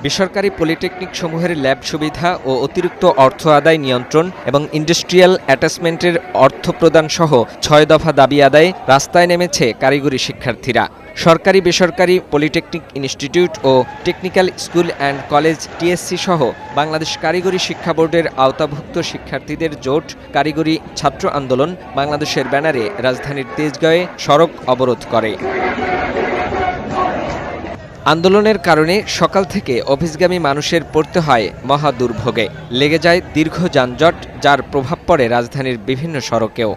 বেসরকারি পলিটেকনিক সমূহের ল্যাব সুবিধা ও অতিরিক্ত অর্থ আদায় নিয়ন্ত্রণ এবং ইন্ডাস্ট্রিয়াল অ্যাটাচমেন্টের অর্থ প্রদান সহ ৬ দফা দাবি আদায়ে রাস্তায় নেমেছে কারিগরি শিক্ষার্থীরা। সরকারি বেসরকারি পলিটেকনিক ইনস্টিটিউট ও technical school and college TSC সহ বাংলাদেশ কারিগরি শিক্ষা বোর্ডের আওতাভুক্ত শিক্ষার্থীদের জোট কারিগরি ছাত্র আন্দোলন বাংলাদেশের ব্যানারে রাজধানীর তেজগাঁয়ে সড়ক অবরোধ করে। আন্দোলনের কারণে সকাল থেকে অফিসগামী মানুষের পড়তে হয় মহা দুর্ভোগে। লেগে যায় দীর্ঘ যানজট, যার প্রভাব পড়ে রাজধানীর বিভিন্ন সড়কেও।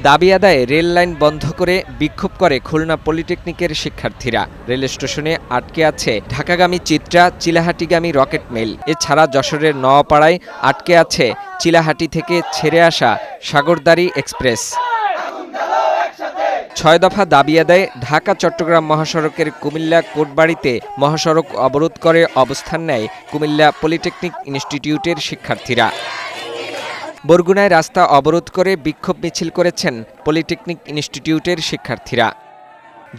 দাবি আদায়ে রেল লাইন বন্ধ করে বিক্ষোভ করে খুলনা পলিটেকনিকের শিক্ষার্থীরা। রেল স্টেশনে আটকে আছে ঢাকাগামী চিত্রা, চিলাহাটিগামী রকেট মেল। এছাড়া যশোরের নওয়াপাড়ায় আটকে আছে চিলাহাটি থেকে ছেড়ে আসা সাগরদাড়ি এক্সপ্রেস। ৬ দফা দাবি আদায়ে ঢাকা চট্টগ্রাম মহাসড়কের কুমিল্লা কোটবাড়িতে মহাসড়ক অবরোধ করে অবস্থান নেয় কুমিল্লা পলিটেকনিক ইনস্টিটিউটের শিক্ষার্থীরা। বরগুনায় রাস্তা অবরোধ করে বিক্ষোভ মিছিল করেছেন পলিটেকনিক ইনস্টিটিউটের শিক্ষার্থীরা।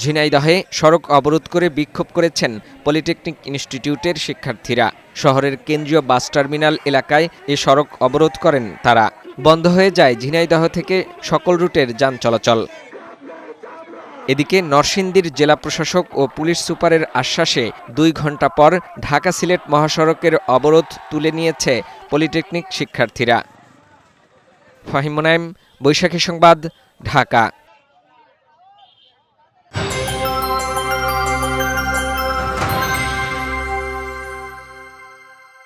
ঝিনাইদহে সড়ক অবরোধ করে বিক্ষোভ করেছেন পলিটেকনিক ইনস্টিটিউটের শিক্ষার্থীরা। শহরের কেন্দ্রীয় বাস টার্মিনাল এলাকায় এ সড়ক অবরোধ করেন তারা। বন্ধ হয়ে যায় ঝিনাইদহ থেকে সকল রুটের যান চলাচল। এদিকে নরসিংদীর জেলা প্রশাসক ও পুলিশ সুপারের আশ্বাসে ২ ঘণ্টা পর ঢাকা সিলেট মহাসড়কের অবরোধ তুলে নিয়েছে পলিটেকনিক শিক্ষার্থীরা। ফাহিম মুনায়েম, বৈশাখী সংবাদ, ঢাকা।